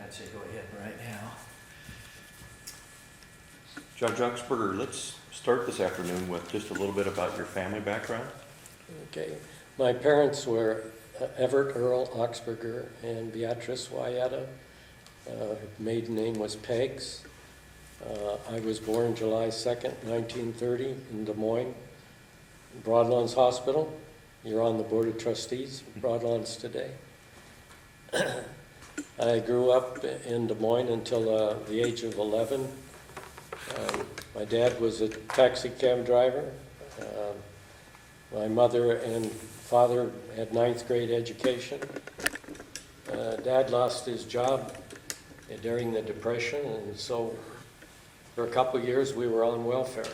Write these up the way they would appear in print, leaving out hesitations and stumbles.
I'd say go ahead right now. Judge Oxberger, let's start this afternoon with just a little bit about your family background. Okay. My parents were Everett Earl Oxberger and Beatrice Wyetta. Her maiden name was Peggs. I was born July 2nd, 1930 in Des Moines, Broadlands Hospital. You're on the Board of Trustees, Broadlands today. I grew up in Des Moines until the age of 11. My dad was a taxi cab driver. My mother and father had 9th grade education. Dad lost his job during the Depression, and so for a couple of years we were on welfare.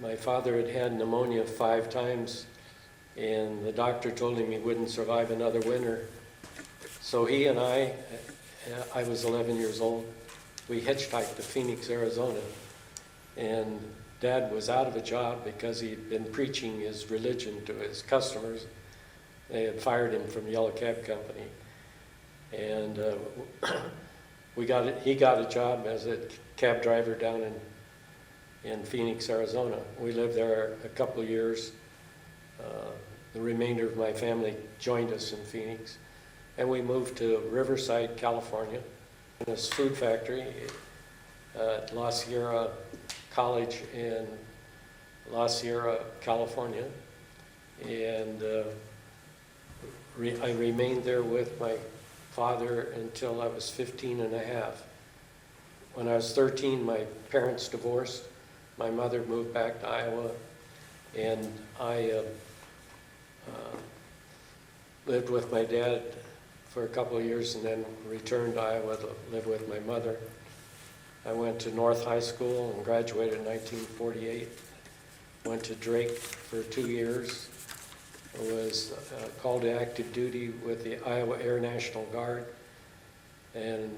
My father had had pneumonia 5 times, and the doctor told him he wouldn't survive another winter. So he and I was 11 years old, we hitchhiked to Phoenix, Arizona, and Dad was out of a job because he'd been preaching his religion to his customers. They had fired him from Yellow Cab Company. And he got a job as a cab driver down in Phoenix, Arizona. We lived there a couple of years. The remainder of my family joined us in Phoenix. And we moved to Riverside, California, in this food factory at La Sierra College in La Sierra, California. And I remained there with my father until I was 15 and a half. When I was 13, my parents divorced. My mother moved back to Iowa, and I lived with my dad for a couple of years and then returned to Iowa to live with my mother. I went to North High School and graduated in 1948. Went to Drake for 2 years. I was called to active duty with the Iowa Air National Guard and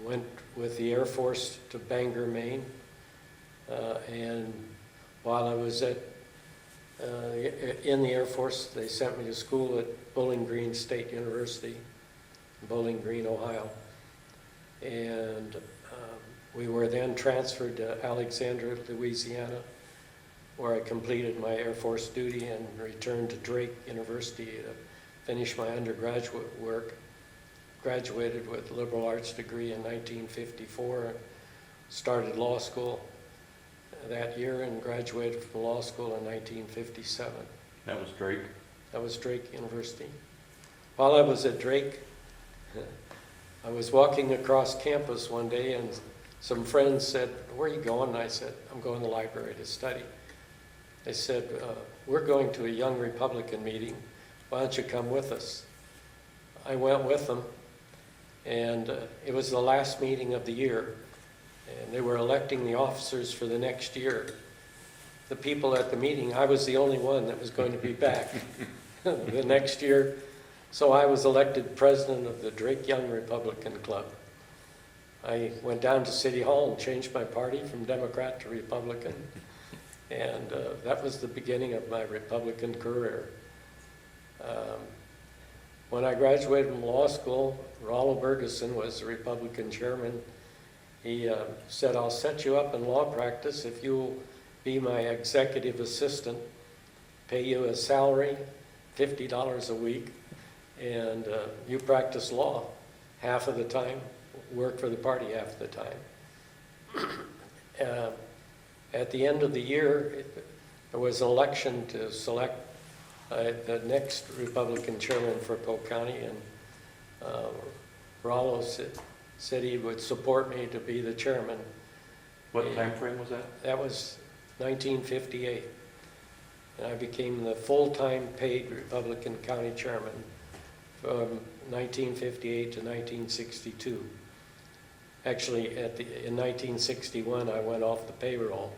went with the Air Force to Bangor, Maine. And while I was in the Air Force, they sent me to school at Bowling Green State University, Bowling Green, Ohio. And we were then transferred to Alexandria, Louisiana, where I completed my Air Force duty and returned to Drake University to finish my undergraduate work. Graduated with a liberal arts degree in 1954, started law school that year and graduated from law school in 1957. That was Drake. That was Drake University. While I was at Drake, I was walking across campus one day and some friends said, "Where are you going?" And I said, "I'm going to the library to study." They said, "We're going to a Young Republican meeting. Why don't you come with us?" I went with them, and it was the last meeting of the year, and they were electing the officers for the next year. The people at the meeting, I was the only one that was going to be back the next year, so I was elected president of the Drake Young Republican Club. I went down to City Hall and changed my party from Democrat to Republican. And that was the beginning of my Republican career. When I graduated from law school, Rollo Bergeson was the Republican chairman. He said, "I'll set you up in law practice if you'll be my executive assistant, pay you a salary, $50 a week, and you practice law half of the time, work for the party half the time." At the end of the year, there was an election to select the next Republican chairman for Polk County, and Rollo said he would support me to be the chairman. What time frame was that? That was 1958. And I became the full-time paid Republican county chairman from 1958 to 1962. Actually, in 1961, I went off the payroll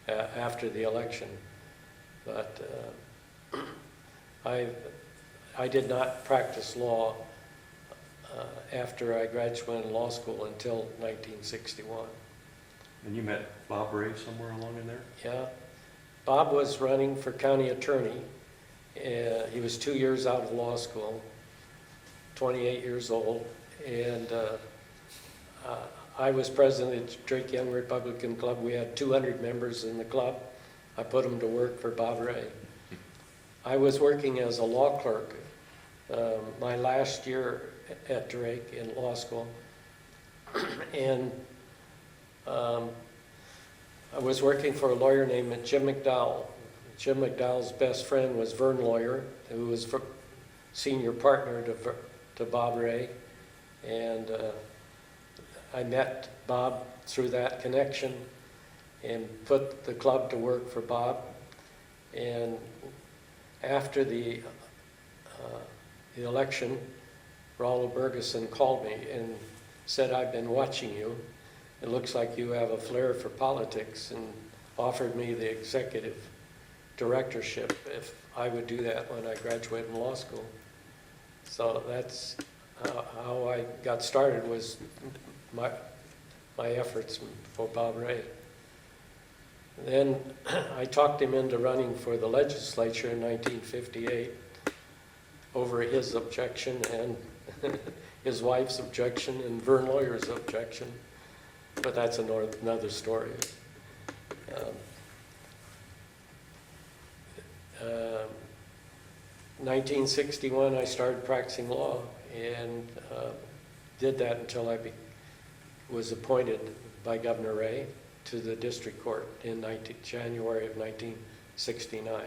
after the election. But I did not practice law after I graduated law school until 1961. And you met Bob Ray somewhere along in there? Yeah. Bob was running for county attorney. He was 2 years out of law school. 28 years old, and I was president of the Drake Young Republican Club. We had 200 members in the club. I put them to work for Bob Ray. I was working as a law clerk my last year at Drake in law school, and I was working for a lawyer named Jim McDowell. Jim McDowell's best friend was Vern Lawyer, who was senior partner to Bob Ray, and I met Bob through that connection and put the club to work for Bob. And after the election, Rollo Bergeson called me and said, "I've been watching you. It looks like you have a flair for politics," and offered me the executive directorship if I would do that when I graduated from law school. So that's how I got started, was my efforts for Bob Ray. Then I talked him into running for the legislature in 1958 over his objection and his wife's objection and Vern Lawyer's objection, but that's another story. 1961, I started practicing law, and did that until I was appointed by Governor Ray to the district court in January of 1969.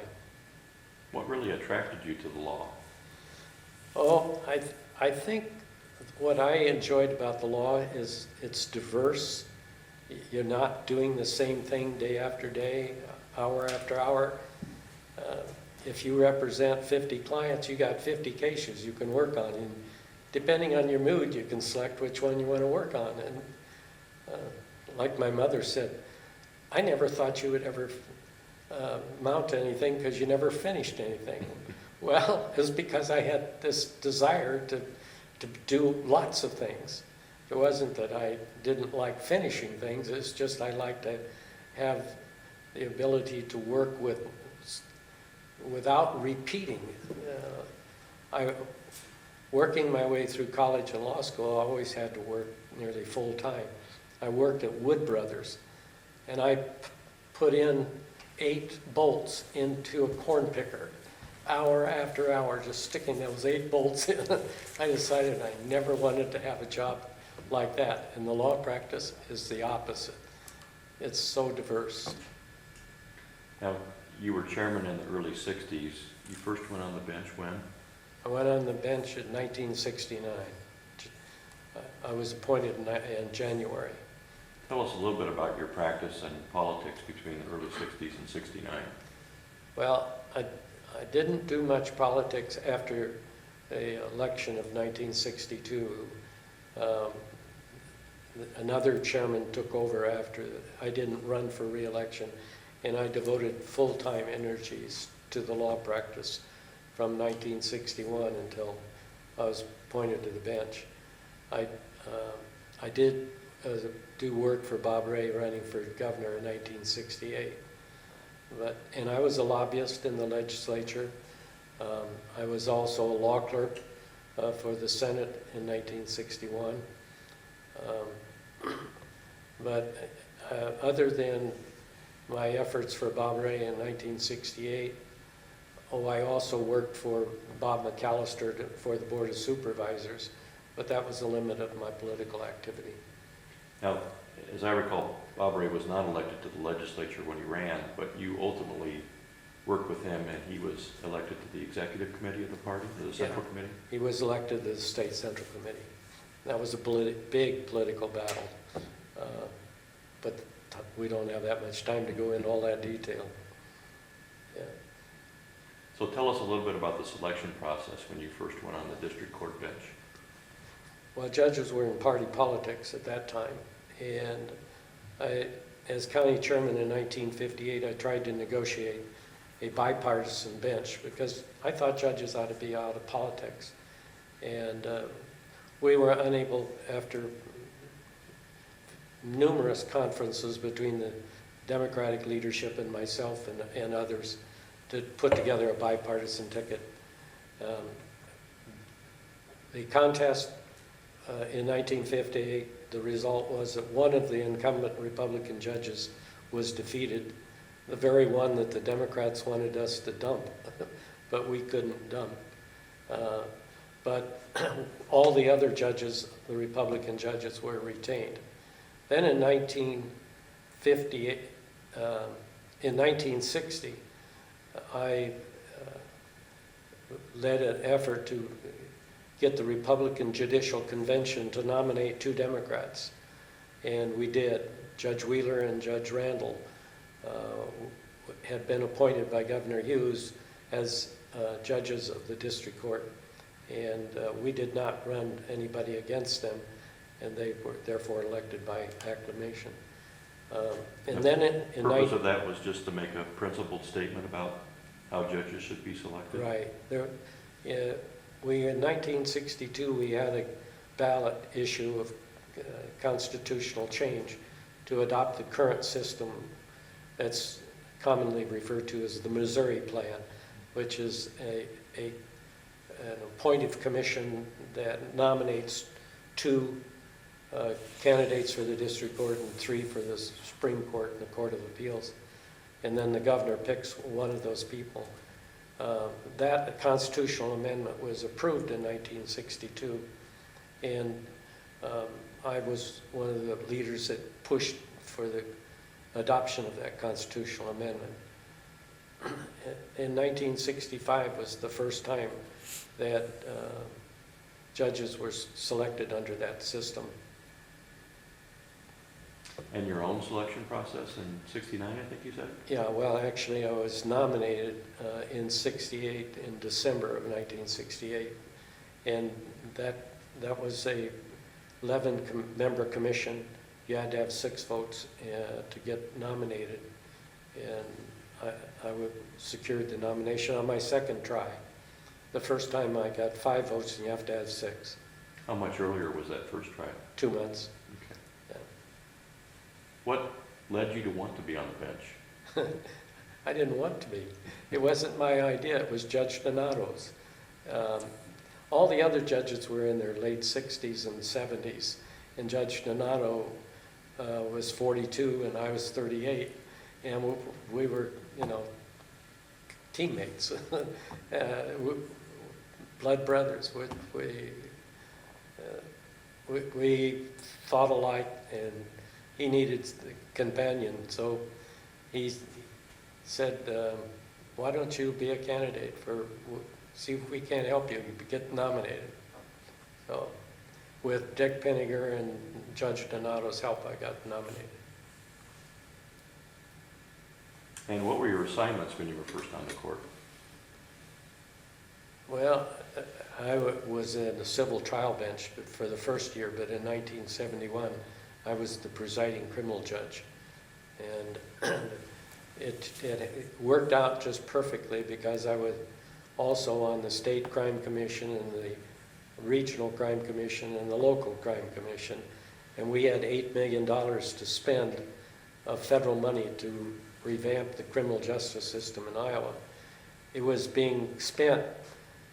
What really attracted you to the law? Oh, I think what I enjoyed about the law is it's diverse. You're not doing the same thing day after day, hour after hour. If you represent 50 clients, you got 50 cases you can work on. And depending on your mood, you can select which one you want to work on. And like my mother said, I never thought you would ever mount to anything because you never finished anything. Well, it was because I had this desire to do lots of things. It wasn't that I didn't like finishing things, it's just I like to have the ability to work without repeating. Working my way through college and law school, I always had to work nearly full time. I worked at Wood Brothers, and I put in 8 bolts into a corn picker, hour after hour, just sticking those 8 bolts in. I decided I never wanted to have a job like that, and the law practice is the opposite. It's so diverse. Now, you were chairman in the early 60s. You first went on the bench when? I went on the bench in 1969. I was appointed in January. Tell us a little bit about your practice and politics between the early 60s and 69. Well, I didn't do much politics after the election of 1962. Another chairman took over after. I didn't run for re-election, and I devoted full-time energies to the law practice from 1961 until I was appointed to the bench. I did do work for Bob Ray running for governor in 1968. And I was a lobbyist in the legislature. I was also a law clerk for the Senate in 1961. But other than my efforts for Bob Ray in 1968, I also worked for Bob McAllister for the Board of Supervisors, but that was the limit of my political activity. Now, as I recall, Bob Ray was not elected to the legislature when he ran, but you ultimately worked with him, and he was elected to the executive committee of the party, or the central committee? He was elected to the state central committee. That was a big political battle, but we don't have that much time to go into all that detail. Yeah. So tell us a little bit about the selection process when you first went on the district court bench. Well, judges were in party politics at that time, and as county chairman in 1958, I tried to negotiate a bipartisan bench because I thought judges ought to be out of politics. And we were unable, after numerous conferences between the Democratic leadership and myself and others, to put together a bipartisan ticket. the contest in 1958, the result was that one of the incumbent Republican judges was defeated, the very one that the Democrats wanted us to dump, but we couldn't dump. But all the other judges, the Republican judges, were retained. Then in 1960, I led an effort to get the Republican Judicial Convention to nominate 2 Democrats. And we did. Judge Wheeler and Judge Randall had been appointed by Governor Hughes as judges of the district court. And we did not run anybody against them, and they were therefore elected by acclamation. And then the purpose of that was just to make a principled statement about how judges should be selected? Right. In 1962, we had a ballot issue of constitutional change to adopt the current system that's commonly referred to as the Missouri Plan, which is an appointed commission that nominates 2 candidates for the district court and 3 for the Supreme Court and the Court of Appeals. And then the governor picks one of those people. That constitutional amendment was approved in 1962, and I was one of the leaders that pushed for the adoption of that constitutional amendment. In 1965 was the first time that judges were selected under that system. And your own selection process in '69, I think you said? Yeah, well, actually, I was nominated in '68, in December of 1968, and that was a 11-member commission. You had to have 6 votes to get nominated, and I secured the nomination on my second try. The first time I got 5 votes, and you have to have 6. How much earlier was that first trial? 2 months. Okay. Yeah. What led you to want to be on the bench? I didn't want to be. It wasn't my idea. It was Judge Donato's. All the other judges were in their late 60s and 70s, and Judge Donato was 42 and I was 38, and we were, teammates, blood brothers. We thought alike, and he needed the companion, so he said, why don't you be a candidate see if we can't help you get nominated. So with Dick Penninger and Judge Donato's help, I got nominated. And what were your assignments when you were first on the court? Well, I was in the civil trial bench for the first year, but in 1971, I was the presiding criminal judge. And it worked out just perfectly because I was also on the State Crime Commission and the Regional Crime Commission and the Local Crime Commission. And we had $8 million to spend of federal money to revamp the criminal justice system in Iowa. It was being spent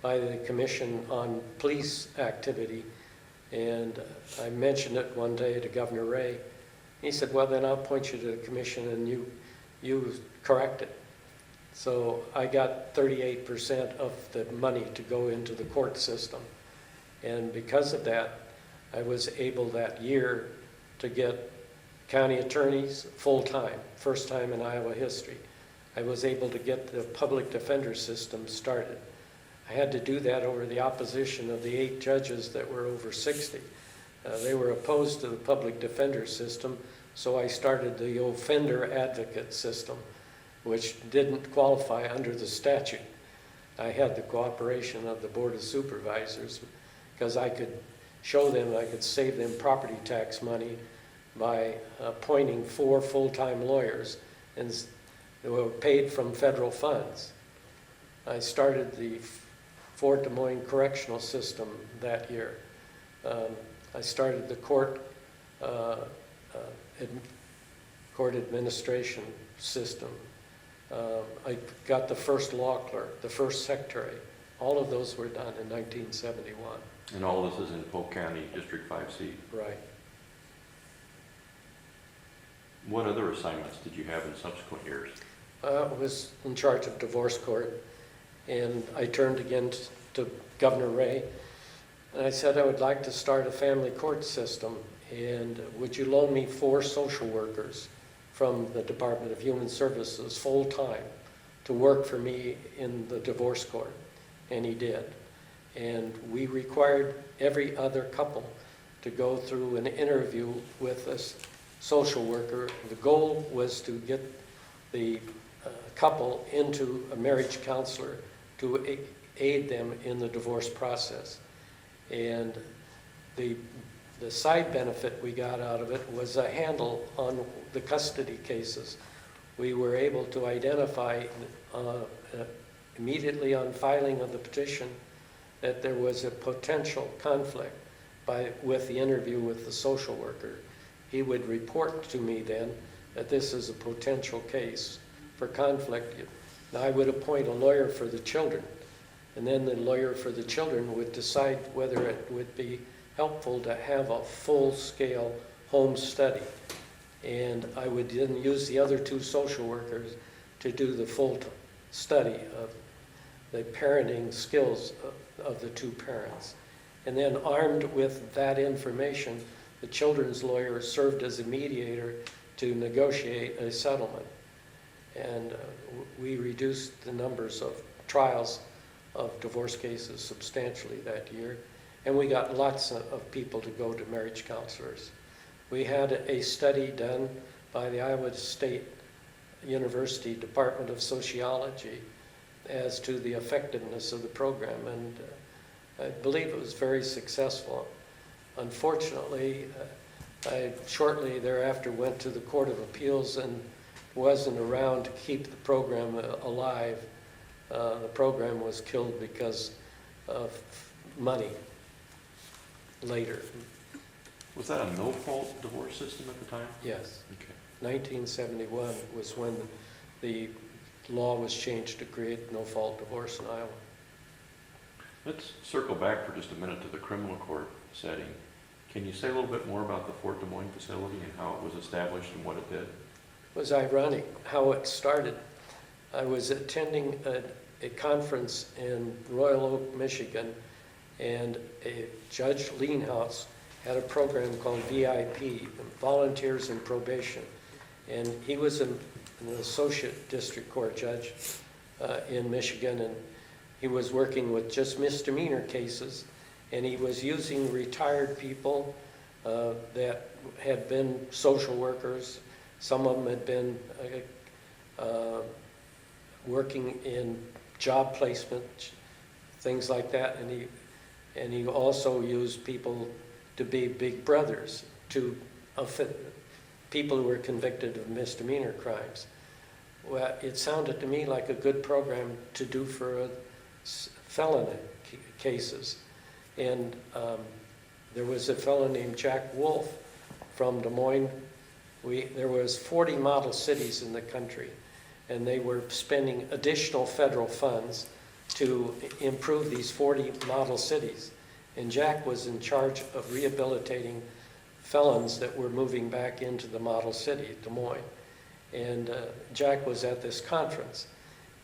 by the Commission on police activity, and I mentioned it one day to Governor Ray. He said, well, then I'll point you to the Commission and you correct it. So I got 38% of the money to go into the court system. And because of that, I was able that year to get county attorneys full-time, first time in Iowa history. I was able to get the public defender system started. I had to do that over the opposition of the 8 judges that were over 60. They were opposed to the public defender system, so I started the offender advocate system, which didn't qualify under the statute. I had the cooperation of the Board of Supervisors because I could show them I could save them property tax money by appointing 4 full-time lawyers, and they were paid from federal funds. I started the Fort Des Moines correctional system that year. I started the court administration system. I got the first law clerk, the first secretary. All of those were done in 1971. And all this is in Polk County, District 5C. Right. What other assignments did you have in subsequent years? I was in charge of divorce court, and I turned again to Governor Ray, and I said I would like to start a family court system, and would you loan me 4 social workers from the Department of Human Services full-time to work for me in the divorce court? And he did. And we required every other couple to go through an interview with a social worker. The goal was to get the couple into a marriage counselor to aid them in the divorce process. And the side benefit we got out of it was a handle on the custody cases. We were able to identify immediately on filing of the petition that there was a potential conflict with the interview with the social worker. He would report to me then that this is a potential case for conflict. Now I would appoint a lawyer for the children, and then the lawyer for the children would decide whether it would be helpful to have a full-scale home study. And I would then use the other 2 social workers to do the full study of the parenting skills of the 2 parents. And then armed with that information, the children's lawyer served as a mediator to negotiate a settlement. And we reduced the numbers of trials of divorce cases substantially that year. And we got lots of people to go to marriage counselors. We had a study done by the Iowa State University Department of Sociology as to the effectiveness of the program, and I believe it was very successful. Unfortunately, I shortly thereafter went to the Court of Appeals and wasn't around to keep the program alive. The program was killed because of money later. Was that a no-fault divorce system at the time? Yes. Okay. 1971 was when the law was changed to create no-fault divorce in Iowa. Let's circle back for just a minute to the criminal court setting. Can you say a little bit more about the Fort Des Moines facility and how it was established and what it did? It was ironic how it started. I was attending a conference in Royal Oak, Michigan, and Judge Leanhouse had a program called VIP, Volunteers in Probation. And he was an associate district court judge in Michigan, and he was working with just misdemeanor cases, and he was using retired people that had been social workers. Some of them had been working in job placement, things like that, and he also used people to be big brothers to people who were convicted of misdemeanor crimes. Well, it sounded to me like a good program to do for felony cases. And there was a fellow named Jack Wolf from Des Moines. There was 40 model cities in the country, and they were spending additional federal funds to improve these 40 model cities. And Jack was in charge of rehabilitating felons that were moving back into the model city, Des Moines. And Jack was at this conference.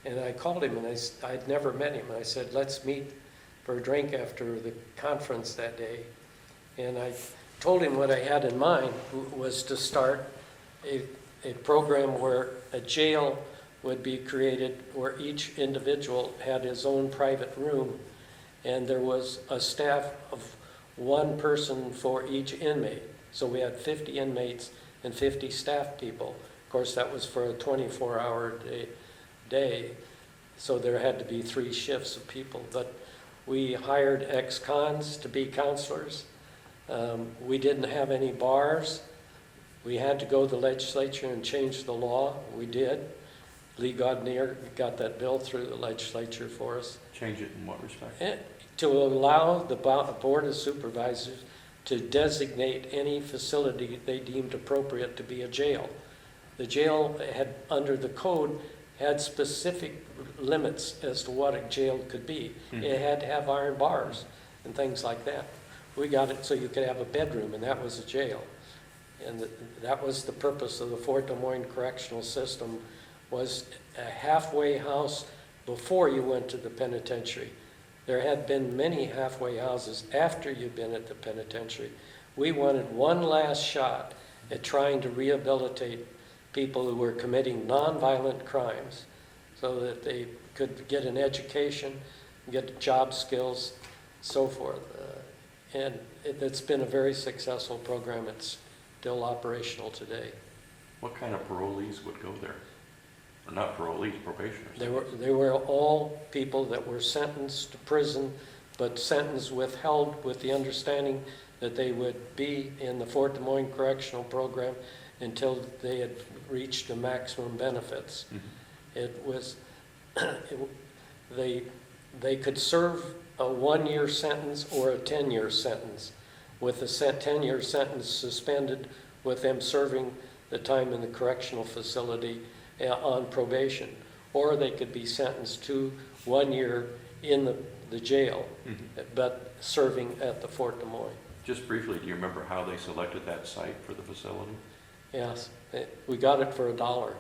And I called him, and I'd never met him. I said, let's meet for a drink after the conference that day. And I told him what I had in mind was to start a program where a jail would be created where each individual had his own private room, and there was a staff of 1 person for each inmate. So we had 50 inmates and 50 staff people. Of course, that was for a 24-hour day, so there had to be 3 shifts of people. But we hired ex-cons to be counselors. We didn't have any bars. We had to go to the legislature and change the law. We did. Lee Godnier got that bill through the legislature for us. Change it in what respect? To allow the Board of Supervisors to designate any facility they deemed appropriate to be a jail. The jail had, under the code, had specific limits as to what a jail could be. Mm-hmm. It had to have iron bars. and things like that. We got it so you could have a bedroom, and that was a jail. And that was the purpose of the Fort Des Moines Correctional System, was a halfway house before you went to the penitentiary. There had been many halfway houses after you'd been at the penitentiary. We wanted one last shot at trying to rehabilitate people who were committing nonviolent crimes so that they could get an education, get job skills, so forth. And it's been a very successful program. It's still operational today. What kind of parolees would go there? Or not parolees, probationers? They were all people that were sentenced to prison, but sentence withheld with the understanding that they would be in the Fort Des Moines Correctional Program until they had reached the maximum benefits. Mm-hmm. It was, they could serve a 1-year sentence or a 10-year sentence, with the 10-year sentence suspended with them serving the time in the correctional facility on probation. Or they could be sentenced to 1 year in the jail, mm-hmm. but serving at the Fort Des Moines. Just briefly, do you remember how they selected that site for the facility? Yes, we got it for $1.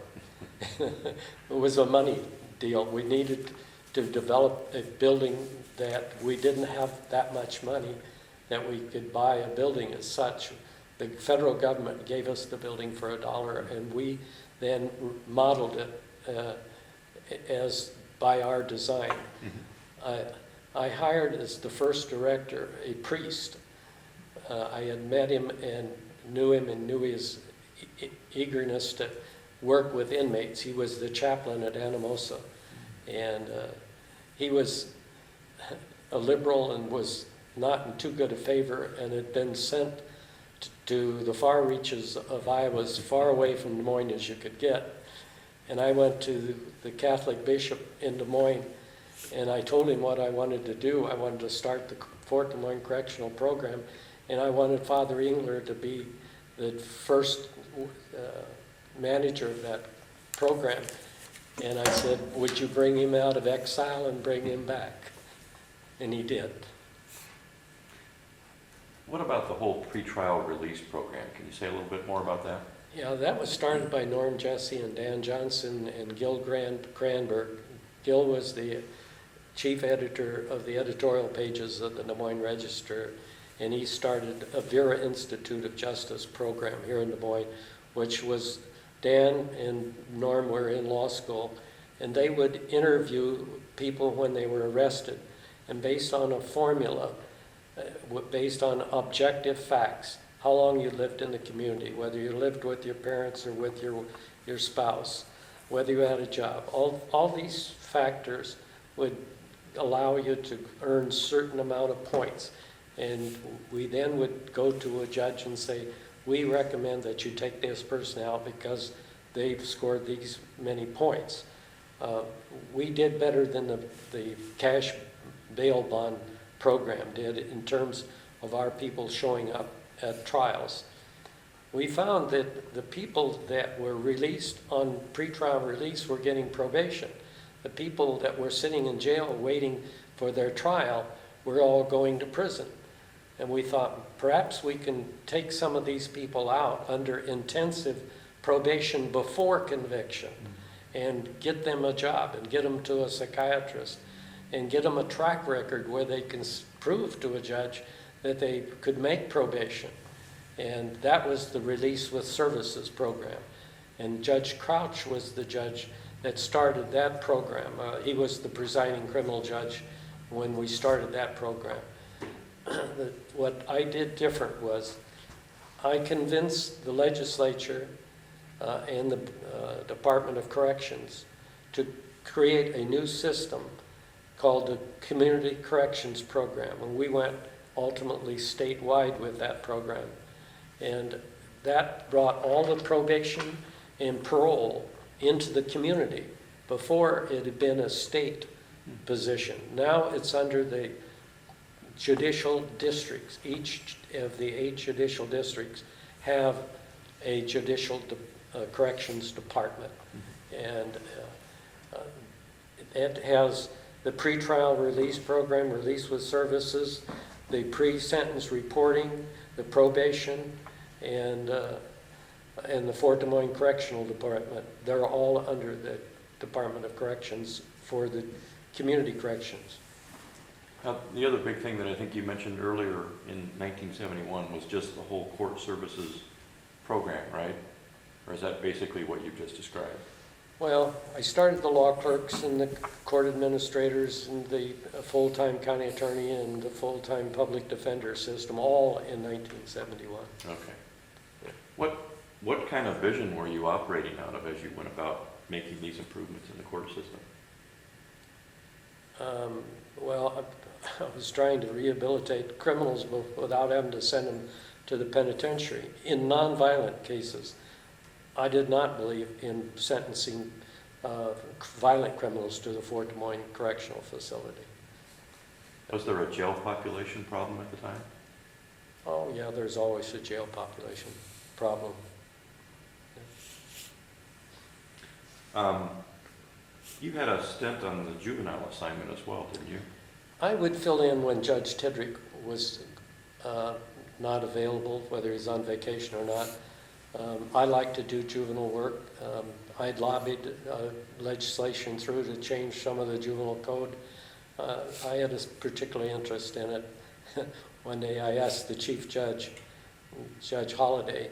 It was a money deal. We needed to develop a building that we didn't have that much money that we could buy a building as such. The federal government gave us the building for $1, and we then modeled it as by our design. Mm-hmm. I hired as the first director a priest. I had met him and knew his eagerness to work with inmates. He was the chaplain at Anamosa, and he was a liberal and was not in too good a favor, and had been sent to the far reaches of Iowa, as far away from Des Moines as you could get. And I went to the Catholic bishop in Des Moines, and I told him what I wanted to do. I wanted to start the Fort Des Moines Correctional Program, and I wanted Father Engler to be the first manager of that program. And I said, would you bring him out of exile and bring him back? And he did. What about the whole pretrial release program? Can you say a little bit more about that? Yeah, that was started by Norm Jesse and Dan Johnson and Gil Cranberg. Gil was the chief editor of the editorial pages of the Des Moines Register, and he started a Vera Institute of Justice program here in Des Moines, which was Dan and Norm were in law school, and they would interview people when they were arrested, and based on a formula, based on objective facts, how long you lived in the community, whether you lived with your parents or with your spouse, whether you had a job. All these factors would allow you to earn certain amount of points. And we then would go to a judge and say, we recommend that you take this person out because they've scored these many points. We did better than the cash bail bond program did in terms of our people showing up at trials. We found that the people that were released on pretrial release were getting probation. The people that were sitting in jail waiting for their trial were all going to prison. And we thought perhaps we can take some of these people out under intensive probation before conviction, and get them a job and get them to a psychiatrist and get them a track record where they can prove to a judge that they could make probation. And that was the Release with Services program. And Judge Crouch was the judge that started that program. He was the presiding criminal judge when we started that program. What I did different was I convinced the legislature and the Department of Corrections to create a new system called the Community Corrections Program. And we went ultimately statewide with that program. And that brought all the probation and parole into the community. Before, it had been a state position. Now it's under the judicial districts. Each of the 8 judicial districts have a judicial corrections department. And it has the pretrial release program, Release with Services, the pre-sentence reporting, the probation, and the Fort Des Moines Correctional Department. They're all under the Department of Corrections for the community corrections. The other big thing that I think you mentioned earlier in 1971 was just the whole court services program, right? Or is that basically what you've just described? Well, I started the law clerks and the court administrators and the full-time county attorney and the full-time public defender system all in 1971. Okay. What kind of vision were you operating out of as you went about making these improvements in the court system? Well, I was trying to rehabilitate criminals without having to send them to the penitentiary. In nonviolent cases, I did not believe in sentencing violent criminals to the Fort Des Moines Correctional Facility. Was there a jail population problem at the time? Oh yeah, there's always a jail population problem. You had a stint on the juvenile assignment as well, didn't you? I would fill in when Judge Tedrick was not available, whether he's on vacation or not. I like to do juvenile work. I'd lobbied legislation through to change some of the juvenile code. I had a particular interest in it. One day I asked the chief judge, Judge Holliday,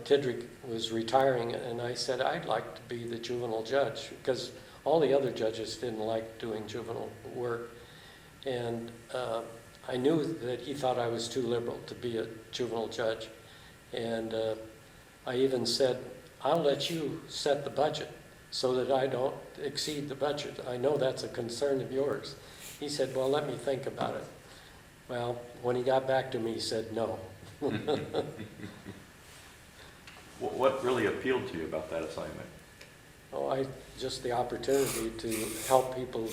Tedrick was retiring, and I said, I'd like to be the juvenile judge, because all the other judges didn't like doing juvenile work. And I knew that he thought I was too liberal to be a juvenile judge. And I even said, I'll let you set the budget so that I don't exceed the budget. I know that's a concern of yours. He said, well, let me think about it. Well, when he got back to me, he said no. What really appealed to you about that assignment? Oh, just the opportunity to help people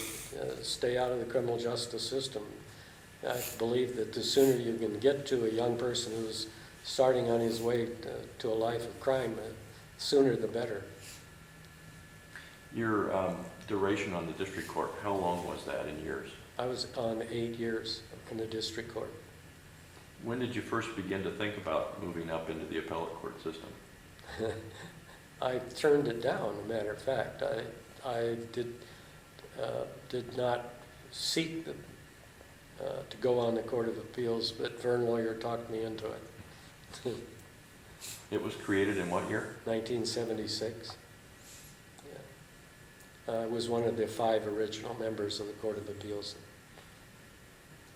stay out of the criminal justice system. I believe that the sooner you can get to a young person who's starting on his way to a life of crime, the sooner the better. Your duration on the district court, how long was that in years? I was on 8 years in the district court. When did you first begin to think about moving up into the appellate court system? I turned it down, as a matter of fact. I did not seek to go on the Court of Appeals, but Vern Lawyer talked me into it. It was created in what year? 1976. Yeah. I was one of the 5 original members of the Court of Appeals.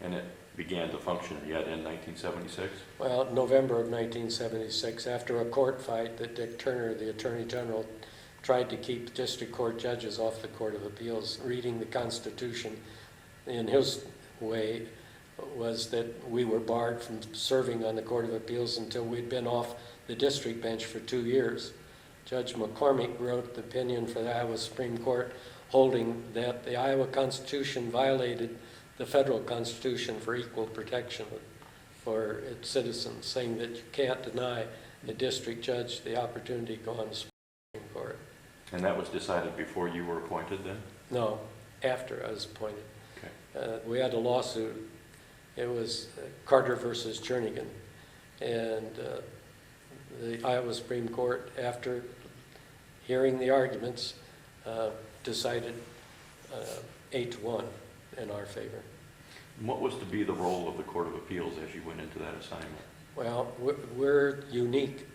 And it began to function yet in 1976? Well, November of 1976, after a court fight that Dick Turner, the Attorney General, tried to keep district court judges off the Court of Appeals. Reading the Constitution in his way was that we were barred from serving on the Court of Appeals until we'd been off the district bench for 2 years. Judge McCormick wrote the opinion for the Iowa Supreme Court holding that the Iowa Constitution violated the federal Constitution for equal protection for its citizens, saying that you can't deny a district judge the opportunity to go on the Supreme Court. And that was decided before you were appointed then? No, after I was appointed. Okay. We had a lawsuit. It was Carter versus Jernigan. And the Iowa Supreme Court, after hearing the arguments, decided 8-1 in our favor. And what was to be the role of the Court of Appeals as you went into that assignment? Well, we're unique.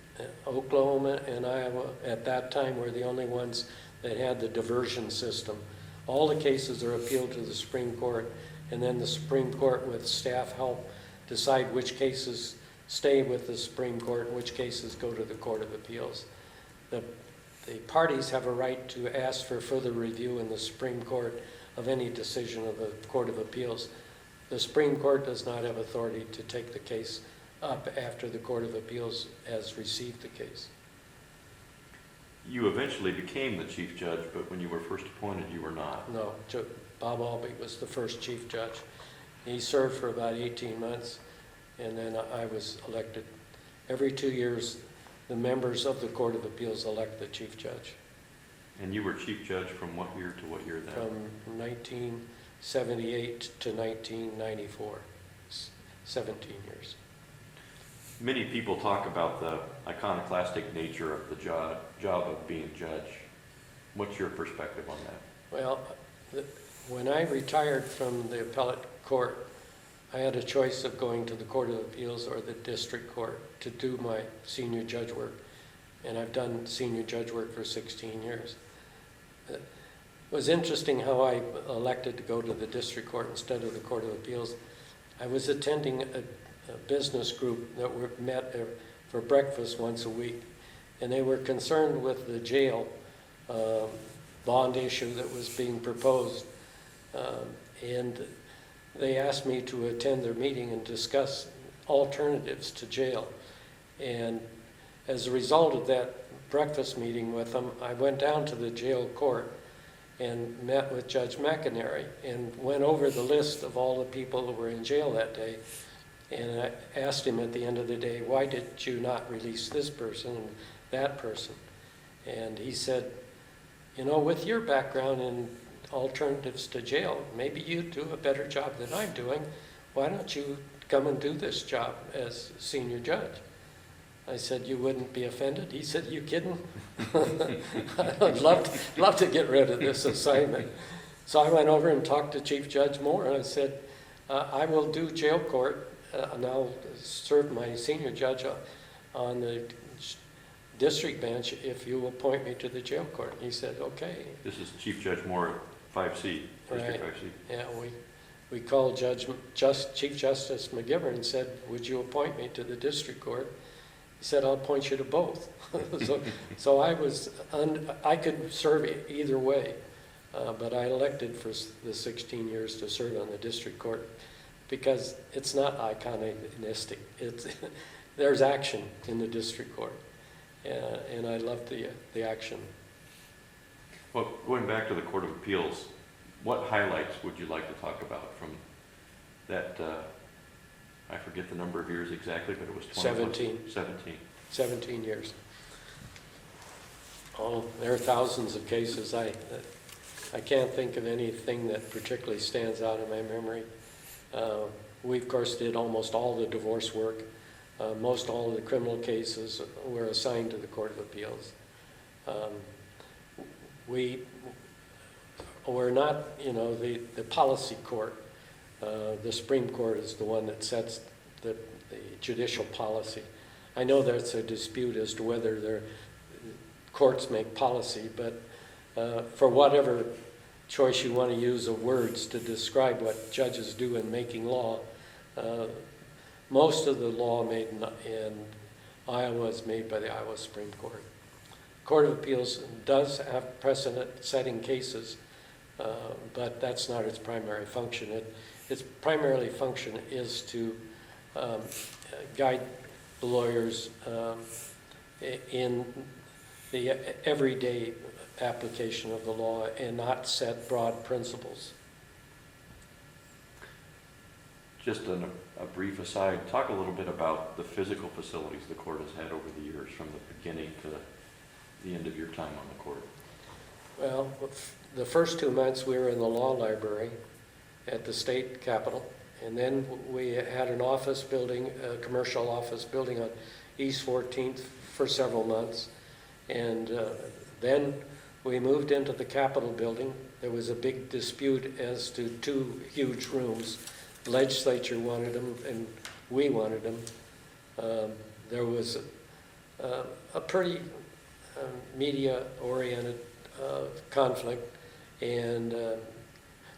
Oklahoma and Iowa at that time were the only ones that had the diversion system. All the cases are appealed to the Supreme Court, and then the Supreme Court, with staff help, decide which cases stay with the Supreme Court and which cases go to the Court of Appeals. The parties have a right to ask for further review in the Supreme Court of any decision of the Court of Appeals. The Supreme Court does not have authority to take the case up after the Court of Appeals has received the case. You eventually became the chief judge, but when you were first appointed, you were not. No, Bob Albee was the first chief judge. He served for about 18 months, and then I was elected. Every 2 years, the members of the Court of Appeals elect the chief judge. And you were chief judge from what year to what year then? From 1978 to 1994. 17 years. Many people talk about the iconoclastic nature of the job of being judge. What's your perspective on that? Well, when I retired from the appellate court, I had a choice of going to the Court of Appeals or the district court to do my senior judge work. And I've done senior judge work for 16 years. It was interesting how I elected to go to the district court instead of the Court of Appeals. I was attending a business group that met for breakfast once a week, and they were concerned with the jail bond issue that was being proposed. And they asked me to attend their meeting and discuss alternatives to jail. And as a result of that breakfast meeting with them, I went down to the jail court and met with Judge McInerney and went over the list of all the people that were in jail that day. And I asked him at the end of the day, why did you not release this person and that person? And he said, you know, with your background in alternatives to jail, maybe you do a better job than I'm doing. Why don't you come and do this job as senior judge? I said, you wouldn't be offended? He said, you kidding? I'd love to get rid of this assignment. So I went over and talked to Chief Judge Moore, and I said, I will do jail court, and I'll serve my senior judge on the district bench if you will appoint me to the jail court. And he said, okay. This is Chief Judge Moore, 5C, District Right. 5C. Yeah, we called Chief Justice McGivern and said, would you appoint me to the district court? He said, I'll appoint you to both. so I could serve either way, but I elected for the 16 years to serve on the district court because it's not iconistic. There's action in the district court, and I love the action. Well, going back to the Court of Appeals, what highlights would you like to talk about from that, I forget the number of years exactly, but it was 17. 17 years. Oh, there are thousands of cases. I can't think of anything that particularly stands out in my memory. We, of course, did almost all the divorce work. Most all of the criminal cases were assigned to the Court of Appeals. We're not, you know, the policy court. The Supreme Court is the one that sets the judicial policy. I know there's a dispute as to whether their courts make policy, but for whatever choice you want to use of words to describe what judges do in making law, most of the law made in Iowa is made by the Iowa Supreme Court. Court of Appeals does have precedent-setting cases, but that's not its primary function. Its primary function is to guide the lawyers in the everyday application of the law and not set broad principles. Just a brief aside, talk a little bit about the physical facilities the court has had over the years from the beginning to the end of your time on the court. Well, the first 2 months we were in the law library at the state capitol, and then we had an office building, a commercial office building on East 14th for several months, and then we moved into the Capitol building. There was a big dispute as to 2 huge rooms. The legislature wanted them, and we wanted them. There was a pretty media-oriented conflict, and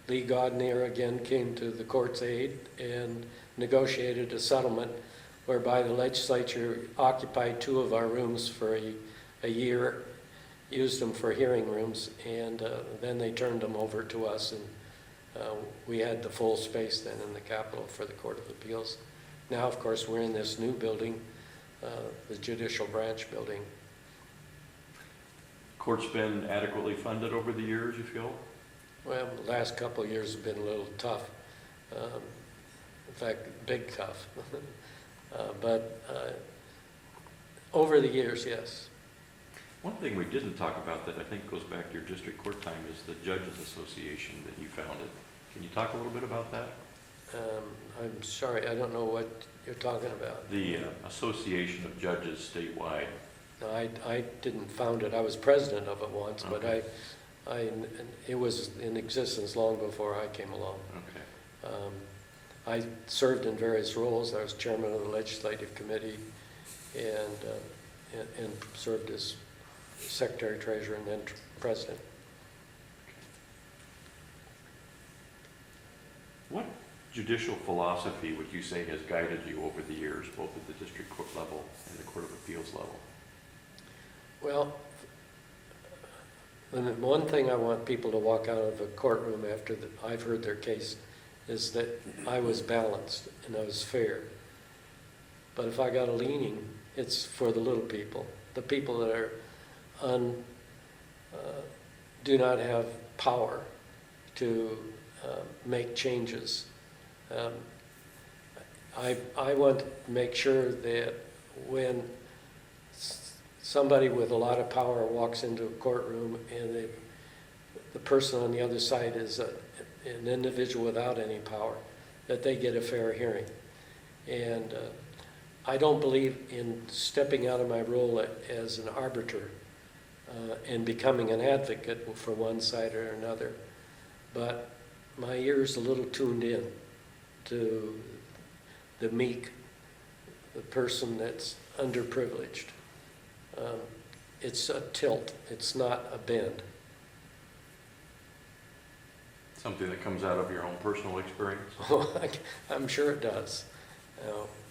Lee Godnier again came to the court's aid and negotiated a settlement whereby the legislature occupied 2 of our rooms for a year, used them for hearing rooms, and then they turned them over to us, and we had the full space then in the Capitol for the Court of Appeals. Now, of course, we're in this new building, the Judicial Branch building. Court's been adequately funded over the years, you feel? Well, the last couple of years have been a little tough. In fact, big tough. But over the years, yes. One thing we didn't talk about that I think goes back to your district court time is the Judges Association that you founded. Can you talk a little bit about that? I'm sorry, I don't know what you're talking about. The Association of Judges statewide. No, I didn't found it. I was president of it once, but Okay. it was in existence long before I came along. Okay. I served in various roles. I was chairman of the legislative committee and served as secretary treasurer and then president. What judicial philosophy would you say has guided you over the years, both at the district court level and the Court of Appeals level? Well, and one thing I want people to walk out of a courtroom after I've heard their case is that I was balanced and I was fair. But if I got a leaning, it's for the little people, the people that are do not have power to make changes. I want to make sure that when somebody with a lot of power walks into a courtroom and the person on the other side is an individual without any power, that they get a fair hearing. And I don't believe in stepping out of my role as an arbiter and becoming an advocate for one side or another. But my ear's a little tuned in to the meek, the person that's underprivileged. It's a tilt, it's not a bend. Something that comes out of your own personal experience? I'm sure it does.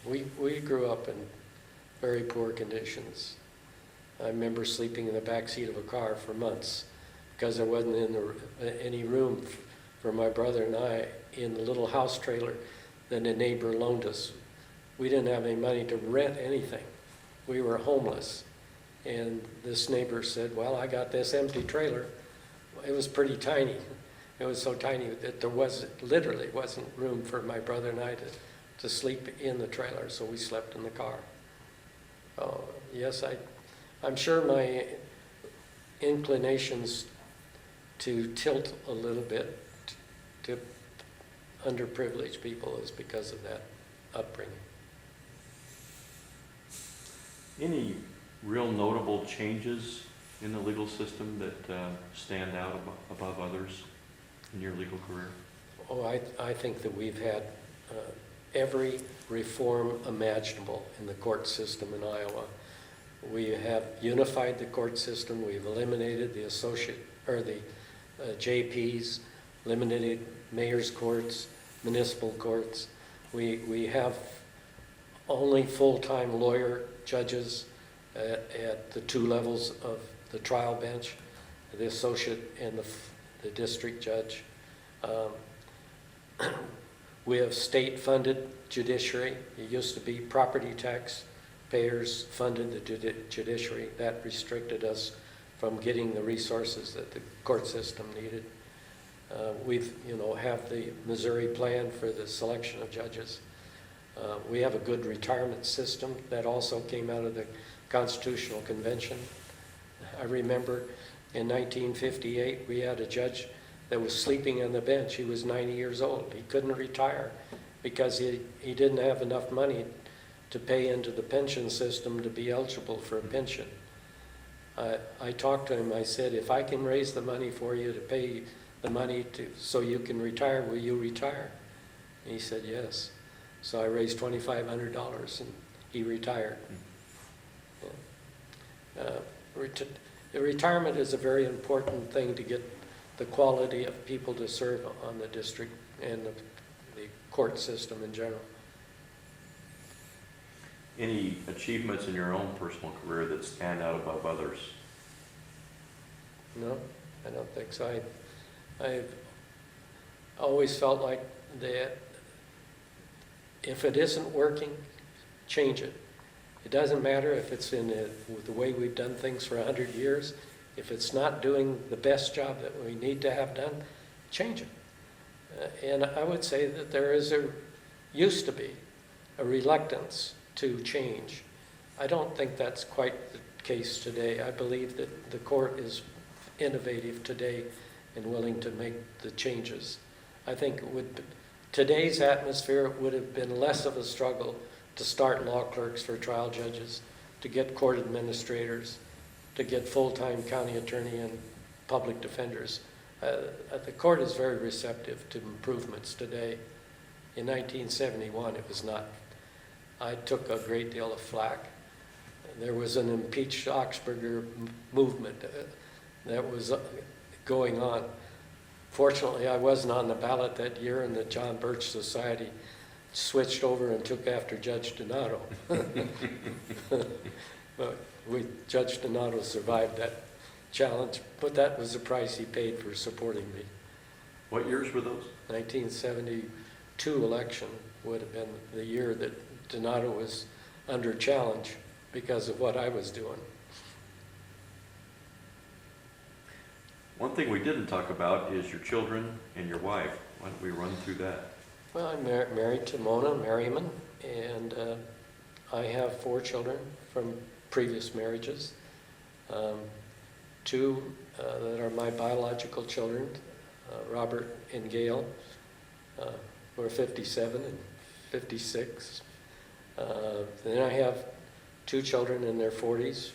We grew up in very poor conditions. I remember sleeping in the back seat of a car for months because there wasn't any room for my brother and I in the little house trailer that a neighbor loaned us. We didn't have any money to rent anything. We were homeless. And this neighbor said, well, I got this empty trailer. It was pretty tiny. It was so tiny that there literally wasn't room for my brother and I to sleep in the trailer, so we slept in the car. Oh, yes, I'm sure my inclinations to tilt a little bit to underprivileged people is because of that upbringing. Any real notable changes in the legal system that stand out above others in your legal career? Oh, I think that we've had every reform imaginable in the court system in Iowa. We have unified the court system. We've eliminated the JPs, eliminated mayor's courts, municipal courts. We have only full-time lawyer judges at the two levels of the trial bench, the associate and the district judge. We have state-funded judiciary. It used to be property tax payers funded the judiciary. That restricted us from getting the resources that the court system needed. We've, have the Missouri plan for the selection of judges. We have a good retirement system that also came out of the Constitutional Convention. I remember in 1958 we had a judge that was sleeping on the bench. He was 90 years old. He couldn't retire because he didn't have enough money to pay into the pension system to be eligible for a pension. I talked to him. I said, if I can raise the money for you to pay the money so you can retire, will you retire? And he said, yes. So I raised $2,500 and he retired. The retirement is a very important thing to get the quality of people to serve on the district and the court system in general. Any achievements in your own personal career that stand out above others? No, I don't think so. I've always felt like that if it isn't working, change it. It doesn't matter if it's in the way we've done things for 100 years. If it's not doing the best job that we need to have done, change it. And I would say that there used to be a reluctance to change. I don't think that's quite the case today. I believe that the court is innovative today and willing to make the changes. I think it would today's atmosphere, it would have been less of a struggle to start law clerks for trial judges, to get court administrators, to get full-time county attorney and public defenders. The court is very receptive to improvements today. In 1971, it was not. I took a great deal of flack. There was an impeach Oxberger movement that was going on. Fortunately, I wasn't on the ballot that year, and the John Birch Society switched over and took after Judge Donato. But Judge Donato survived that challenge, but that was the price he paid for supporting me. What years were those? 1972 election would have been the year that Donato was under challenge because of what I was doing. One thing we didn't talk about is your children and your wife. Why don't we run through that? Well, I'm married to Mona Merriman, and I have 4 children from previous marriages. 2 that are my biological children, Robert and Gail, who are 57 and 56. Then I have 2 children in their 40s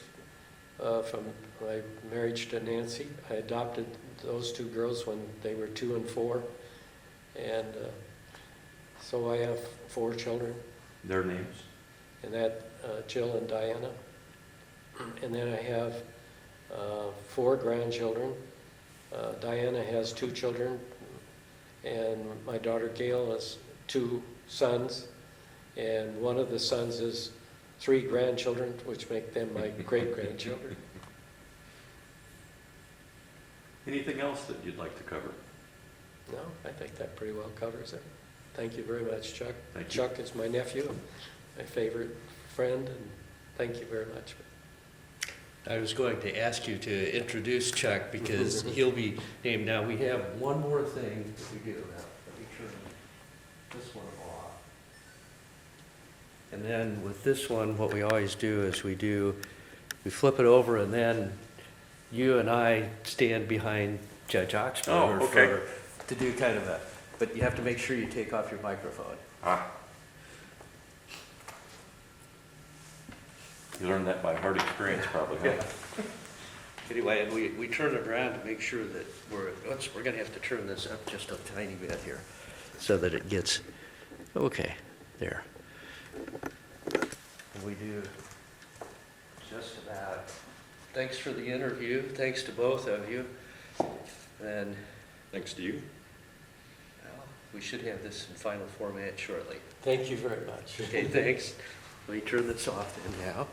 from my marriage to Nancy. I adopted those 2 girls when they were 2 and 4. And so I have 4 children. Their names? And that Jill and Diana. And then I have 4 grandchildren. Diana has 2 children, and my daughter Gail has 2 sons, and one of the sons is 3 grandchildren, which make them my great-grandchildren. Anything else that you'd like to cover? No, I think that pretty well covers it. Thank you very much, Chuck. Thank you. Chuck is my nephew, my favorite friend, and thank you very much. I was going to ask you to introduce Chuck because he'll be named. Now, we have one more thing that we do. Now, let me turn this one off. And then with this one, what we always do is we flip it over, and then you and I stand behind Judge Oxberger to do kind of a, but you have to make sure you take off your microphone. You learned that by hard experience, probably, huh? Yeah. Anyway, and we turn it around to make sure that we're going to have to turn this up just a tiny bit here so that it gets, okay, there. And we do just about, thanks for the interview, thanks to both of you. And Thanks to you. well, we should have this in final format shortly. Thank you very much. Okay, thanks. Let me turn this off then now.